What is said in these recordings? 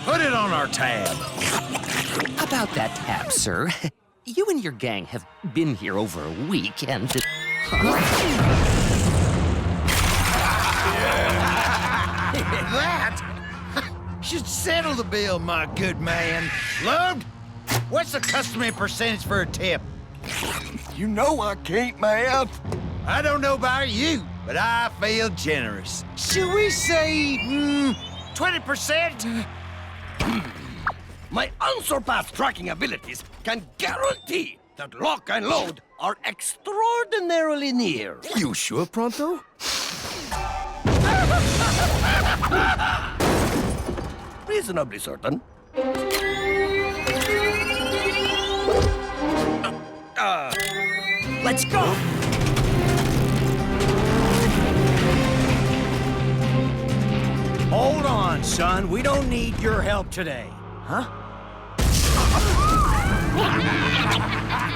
Put it on our tab. About that tab, sir. You and your gang have been here over a week, and... That should settle the bill, my good man. Lode, what's the customary percentage for a tip? You know I can't, man. I don't know about you, but I feel generous. Should we say, 20%? My unsurpassed tracking abilities can guarantee that Locke and Lode are extraordinarily near. You sure, Pronto? Reasonably certain. Let's go! Hold on, son. We don't need your help today. Huh?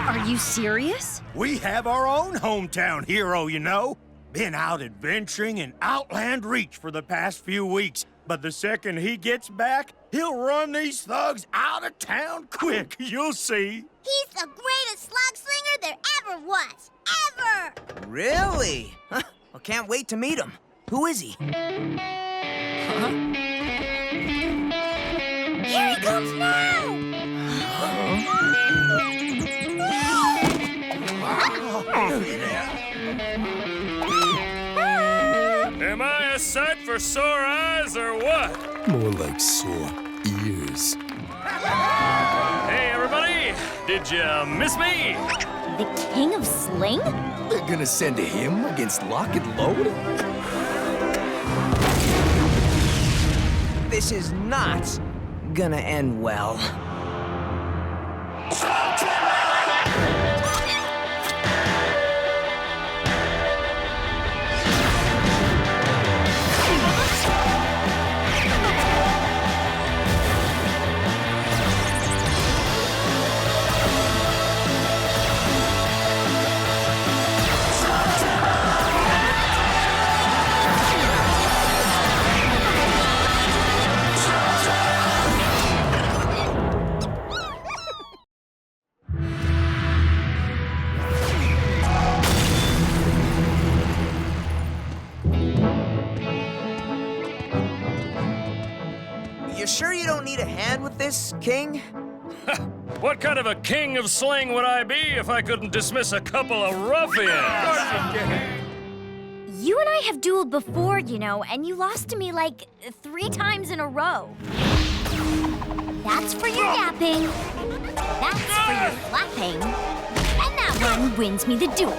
Are you serious? We have our own hometown hero, you know. Been out adventuring in Outland Reach for the past few weeks. But the second he gets back, he'll run these thugs out of town quick. You'll see. He's the greatest Slugslinger there ever was. Ever! Really? Huh. Well, can't wait to meet him. Who is he? Here he comes now! Am I a sight for sore eyes or what? More like sore ears. Hey, everybody! Did you miss me? The King of Sling? They're gonna send him against Locke and Lode? This is not gonna end well. You sure you don't need a hand with this, King? What kind of a king of sling would I be if I couldn't dismiss a couple of ruffians? You and I have dueled before, you know, and you lost to me like 3 times in a row. That's for your napping. That's for your flapping. And that one wins me the duel.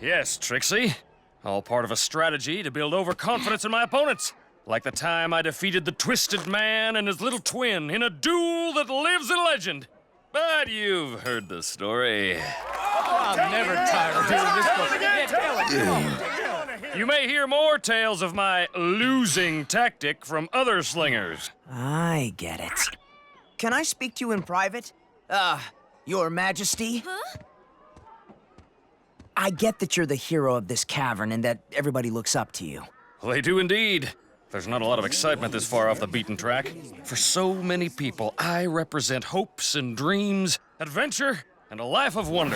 Yes, Trixie. All part of a strategy to build overconfidence in my opponents. Like the time I defeated the Twisted Man and his little twin in a duel that lives in legend. But you've heard the story. I'm never tired of doing this. You may hear more tales of my losing tactic from other slingers. I get it. Can I speak to you in private? Your Majesty? Huh? I get that you're the hero of this cavern and that everybody looks up to you. Well, they do indeed. There's not a lot of excitement this far off the beaten track. For so many people, I represent hopes and dreams, adventure, and a life of wonder.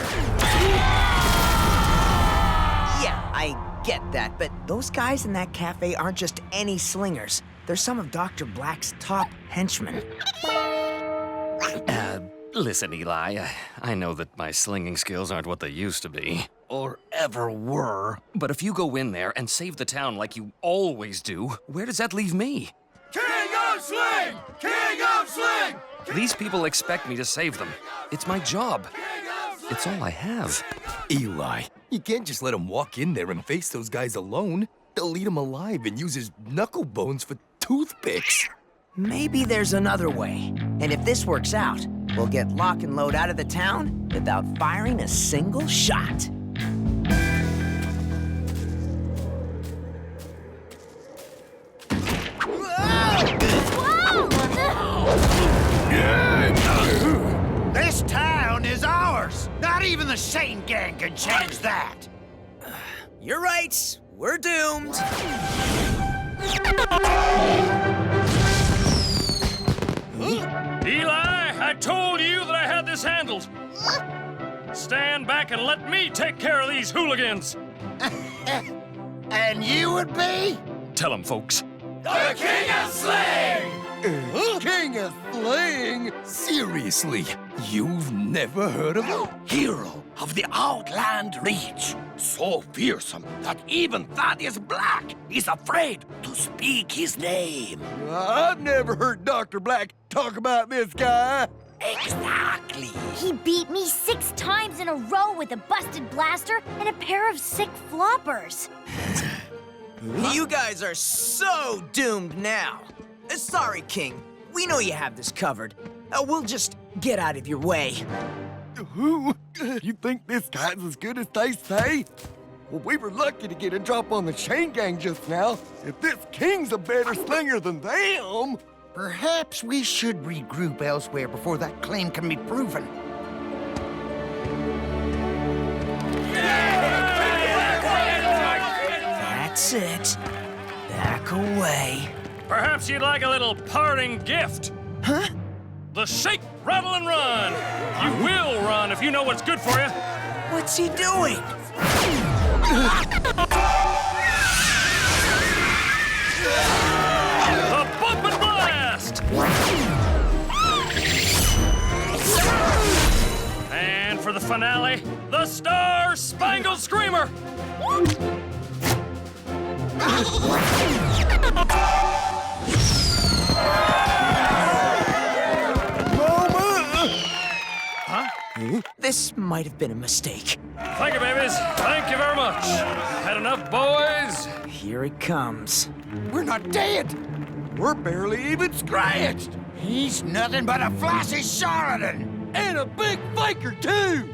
Yeah, I get that, but those guys in that cafe aren't just any slingers. They're some of Dr. Black's top henchmen. Listen, Eli, I know that my slinging skills aren't what they used to be. Or ever were. But if you go in there and save the town like you always do, where does that leave me? King of Sling! King of Sling! These people expect me to save them. It's my job. It's all I have. Eli, you can't just let him walk in there and face those guys alone. They'll eat him alive and use his knuckle bones for toothpicks. Maybe there's another way. And if this works out, we'll get Locke and Lode out of the town without firing a single shot. the Shane gang can change that. You're right. We're doomed. Eli, I told you that I had this handled. Stand back and let me take care of these hooligans. And you would be? Tell them, folks. The King of Sling! King of Sling? Seriously, you've never heard of him? Hero of the Outland Reach. So fearsome that even Thaddeus Blakk is afraid to speak his name. I've never heard Dr. Blakk talk about this guy. Exactly. He beat me 6 times in a row with a busted blaster and a pair of sick floppers. You guys are so doomed now. Sorry, King. We know you have this covered. We'll just get out of your way. Who? You think this guy's as good as they say? Well, we were lucky to get a drop on the Shane gang just now. If this king's a better slinger than them... Perhaps we should regroup elsewhere before that claim can be proven. That's it. Back away. Perhaps you'd like a little parting gift. Huh? The shake, rattle, and run. You will run if you know what's good for you. What's he doing? The bump and blast! And for the finale, the Star-Spangled Screamer! This might have been a mistake. Thank you, babies. Thank you very much. Had enough, boys? Here it comes. We're not dead. We're barely even scratched. He's nothing but a flashy charlatan. And a big faker, too.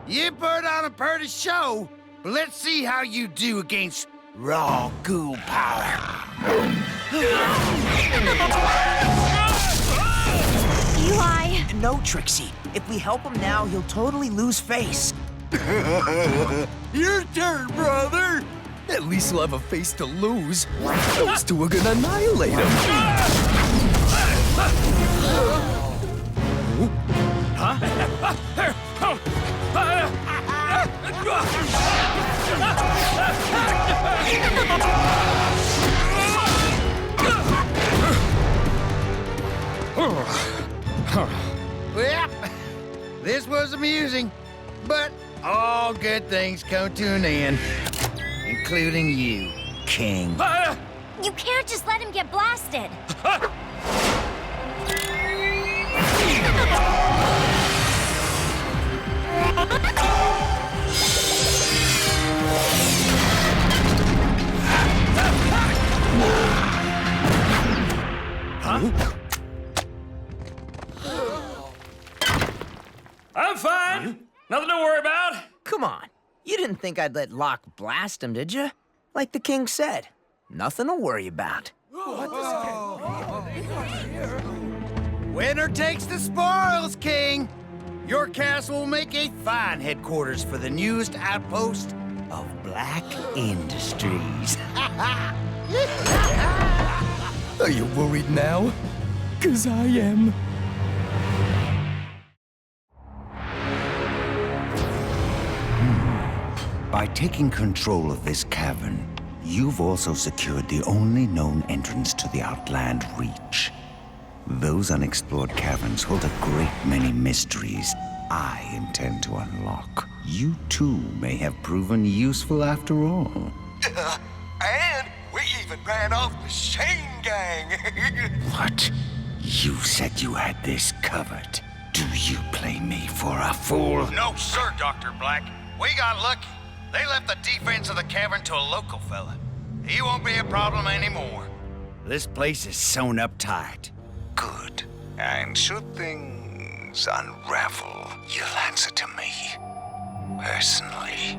You put on a pretty show, but let's see how you do against raw ghoul power. Eli! No, Trixie. If we help him now, he'll totally lose face. Your turn, brother. At least he'll have a face to lose. Those two are gonna annihilate him. Well, this was amusing, but all good things come to an end, including you, King. You can't just let him get blasted. I'm fine. Nothing to worry about. Come on. You didn't think I'd let Locke blast him, did you? Like the king said. Nothing to worry about. Winner takes the spoils, King. Your castle will make a fine headquarters for the newest outpost of Blakk Industries. Are you worried now? 'Cause I am. By taking control of this cavern, you've also secured the only known entrance to the Outland Reach. Those unexplored caverns hold a great many mysteries I intend to unlock. You too may have proven useful after all. And we even ran off the Shane gang. What? You said you had this covered. Do you play me for a fool? No, sir, Dr. Blakk. We got lucky. They left the defense of the cavern to a local fella. He won't be a problem anymore. This place is sewn up tight. Good. And should things unravel, you'll answer to me. Personally.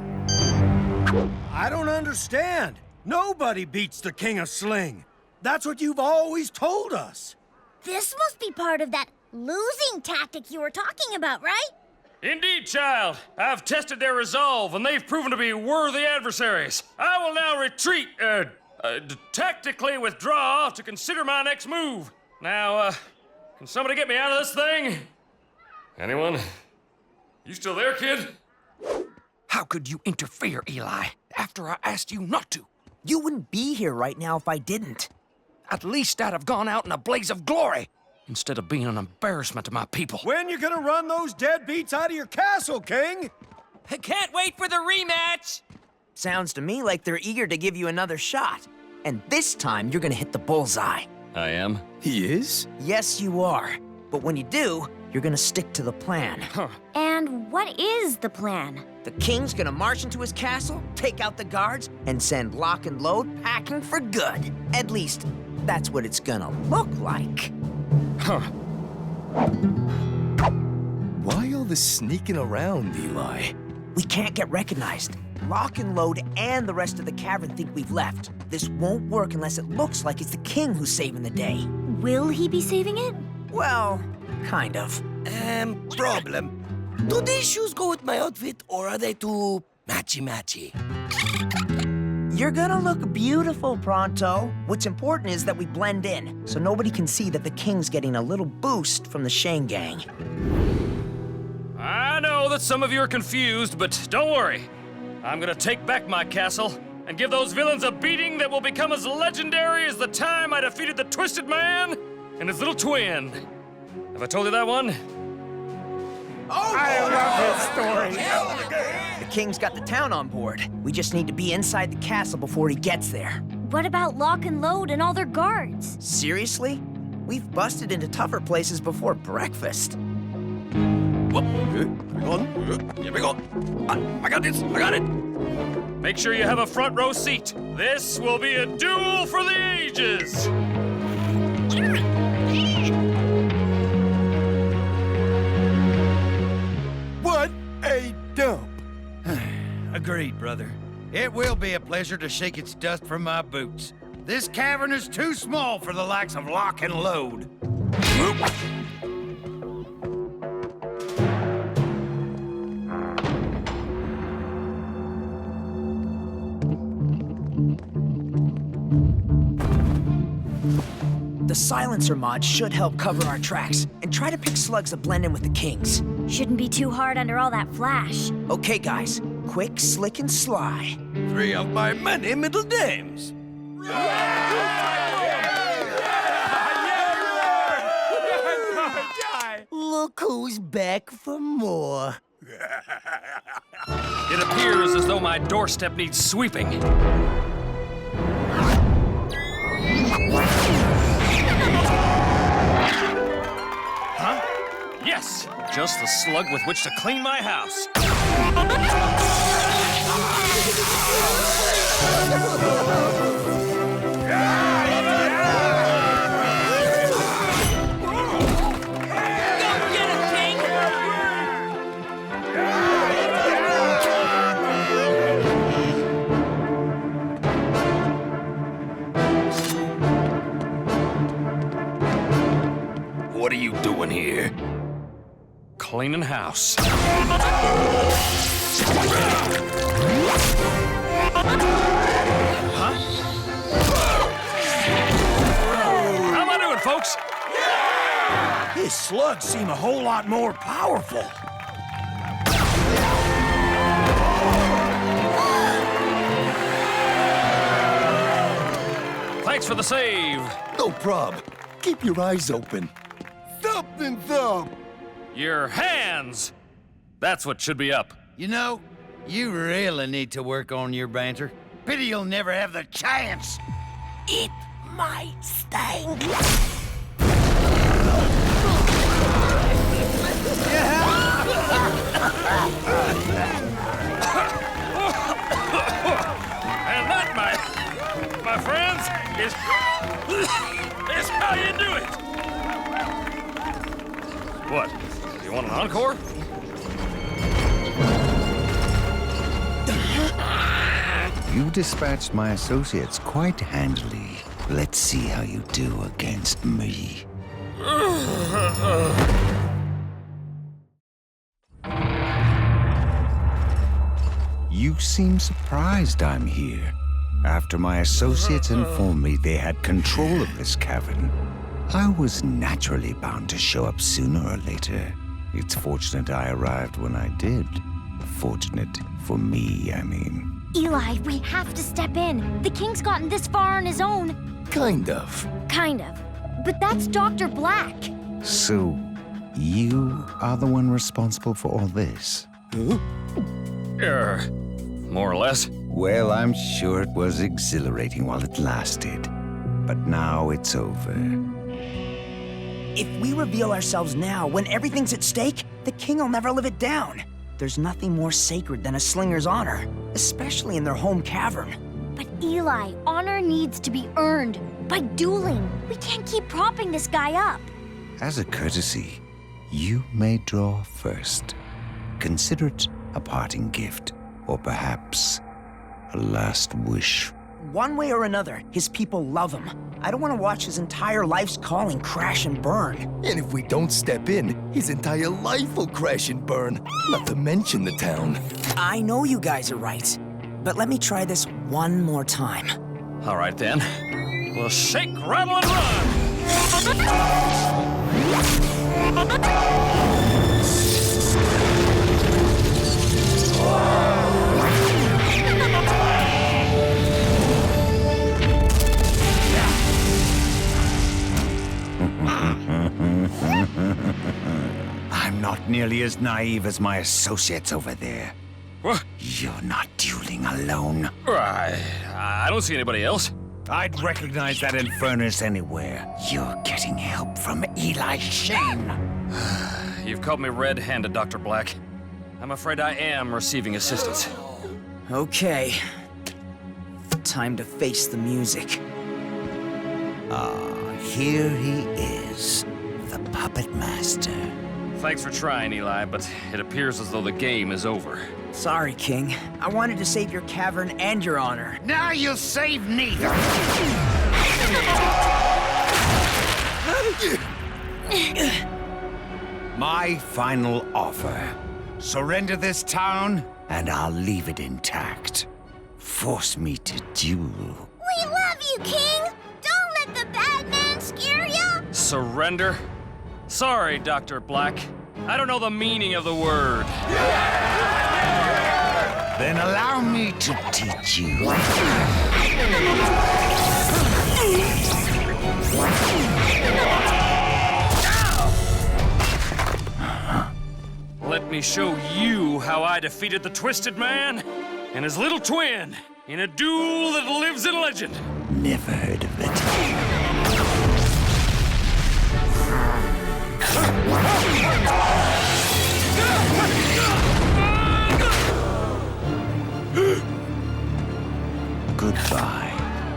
I don't understand. Nobody beats the King of Sling. That's what you've always told us. This must be part of that losing tactic you were talking about, right? Indeed, child. I've tested their resolve, and they've proven to be worthy adversaries. I will now retreat, tactically withdraw to consider my next move. Now, can somebody get me out of this thing? Anyone? You still there, kid? How could you interfere, Eli, after I asked you not to? You wouldn't be here right now if I didn't. At least I'd have gone out in a blaze of glory, instead of being an embarrassment to my people. When you gonna run those deadbeats out of your castle, King? I can't wait for the rematch! Sounds to me like they're eager to give you another shot. And this time, you're gonna hit the bullseye. I am. He is? Yes, you are. But when you do, you're gonna stick to the plan. And what is the plan? The king's gonna march into his castle, take out the guards, and send Locke and Lode packing for good. At least, that's what it's gonna look like. Why all this sneaking around, Eli? We can't get recognized. Locke and Lode and the rest of the cavern think we've left. This won't work unless it looks like it's the king who's saving the day. Will he be saving it? Well, kind of. Problem. Do these shoes go with my outfit, or are they too matchy-matchy? You're gonna look beautiful, Pronto. What's important is that we blend in, so nobody can see that the king's getting a little boost from the Shane gang. I know that some of you are confused, but don't worry. I'm gonna take back my castle and give those villains a beating that will become as legendary as the time I defeated the Twisted Man and his little twin. Have I told you that one? I love his story. The king's got the town on board. We just need to be inside the castle before he gets there. What about Locke and Lode and all their guards? Seriously? We've busted into tougher places before breakfast. Here we go. I got this. I got it. Make sure you have a front row seat. This will be a duel for the ages. What a dump! Agreed, brother. It will be a pleasure to shake its dust from my boots. This cavern is too small for the likes of Locke and Lode. The silencer mod should help cover our tracks, and try to pick slugs that blend in with the kings. Shouldn't be too hard under all that flash. Okay, guys. Quick, slick, and sly. 3 of my many middle names. Look who's back for more. It appears as though my doorstep needs sweeping. Huh? Yes, just the slug with which to clean my house. What are you doing here? Cleaning house. How am I doing, folks? His slugs seem a whole lot more powerful. Thanks for the save. No prob. Keep your eyes open. Something's up! Your hands! That's what should be up. You know, you really need to work on your banter. Pity you'll never have the chance. It might stink. And that, my friends, is how you do it. What? You want an encore? You dispatched my associates quite handily. Let's see how you do against me. You seem surprised I'm here. After my associates informed me they had control of this cavern, I was naturally bound to show up sooner or later. It's fortunate I arrived when I did. Fortunate for me, I mean. Eli, we have to step in. The king's gotten this far on his own. Kind of. Kind of. But that's Dr. Blakk. So, you are the one responsible for all this? More or less. Well, I'm sure it was exhilarating while it lasted. But now it's over. If we reveal ourselves now, when everything's at stake, the king will never live it down. There's nothing more sacred than a slinger's honor, especially in their home cavern. But Eli, honor needs to be earned by dueling. We can't keep propping this guy up. As a courtesy, you may draw first. Consider it a parting gift, or perhaps a last wish. One way or another, his people love him. I don't want to watch his entire life's calling crash and burn. And if we don't step in, his entire life will crash and burn. Not to mention the town. I know you guys are right, but let me try this one more time. All right, then. We'll shake, rattle, and run! I'm not nearly as naive as my associates over there. What? You're not dueling alone. I don't see anybody else. I'd recognize that infernus anywhere. You're getting help from Eli Shane. You've caught me red-handed, Dr. Blakk. I'm afraid I am receiving assistance. Okay. Time to face the music. Here he is, the puppet master. Thanks for trying, Eli, but it appears as though the game is over. Sorry, King. I wanted to save your cavern and your honor. Now you'll save neither. My final offer. Surrender this town, and I'll leave it intact. Force me to duel. We love you, King! Don't let the bad man scare ya! Surrender? Sorry, Dr. Blakk. I don't know the meaning of the word. Then allow me to teach you. Let me show you how I defeated the Twisted Man and his little twin in a duel that lives in legend. Never heard of it. Goodbye,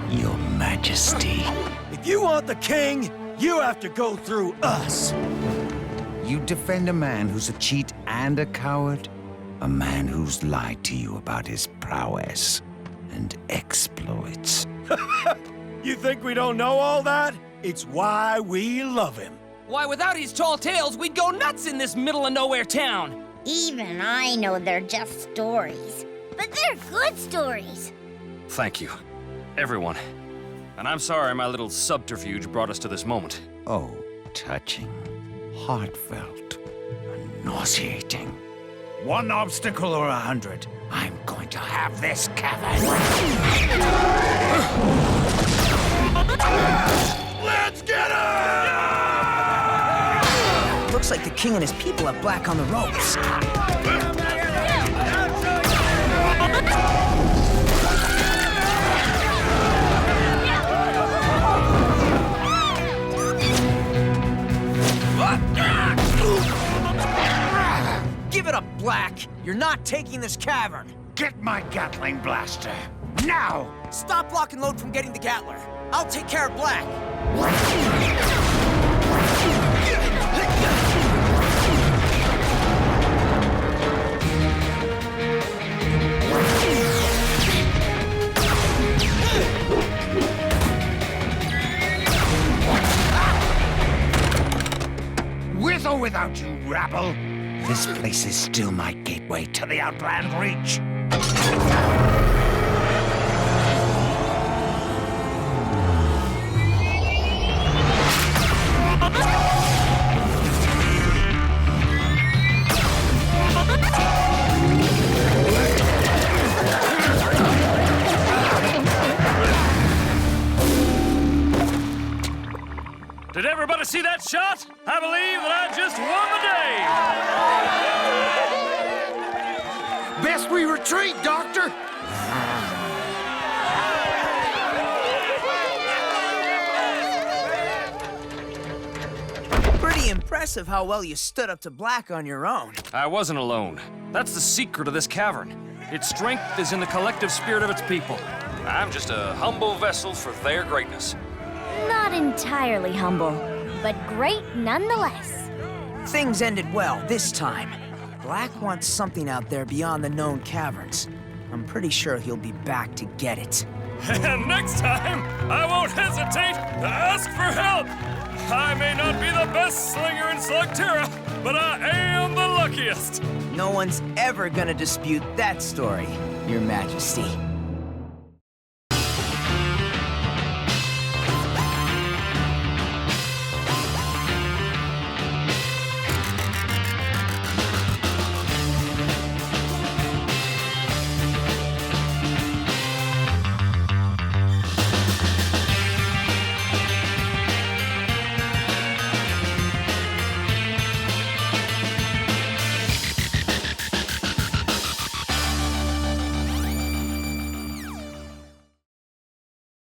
Your Majesty. If you want the king, you have to go through us. You defend a man who's a cheat and a coward? A man who's lied to you about his prowess and exploits. You think we don't know all that? It's why we love him. Why, without his tall tales, we'd go nuts in this middle-of-nowhere town. Even I know they're just stories. But they're good stories. Thank you, everyone. And I'm sorry my little subterfuge brought us to this moment. Oh, touching, heartfelt, and nauseating. One obstacle or 100. I'm going to have this cavern. Let's get him! Looks like the king and his people have Blakk on the ropes. Give it up, Blakk. You're not taking this cavern. Get my Gatling blaster, now! Stop Locke and Lode from getting the Gatler. I'll take care of Blakk. With or without you, rabble, this place is still my gateway to the Outland Reach. Did everybody see that shot? I believe that I just won the day! Best we retreat, Doctor! Pretty impressive how well you stood up to Blakk on your own. I wasn't alone. That's the secret of this cavern. Its strength is in the collective spirit of its people. I'm just a humble vessel for their greatness. Not entirely humble, but great nonetheless. Things ended well this time. Blakk wants something out there beyond the known caverns. I'm pretty sure he'll be back to get it. And next time, I won't hesitate to ask for help. I may not be the best slinger in Slugterra, but I am the luckiest. No one's ever gonna dispute that story, Your Majesty.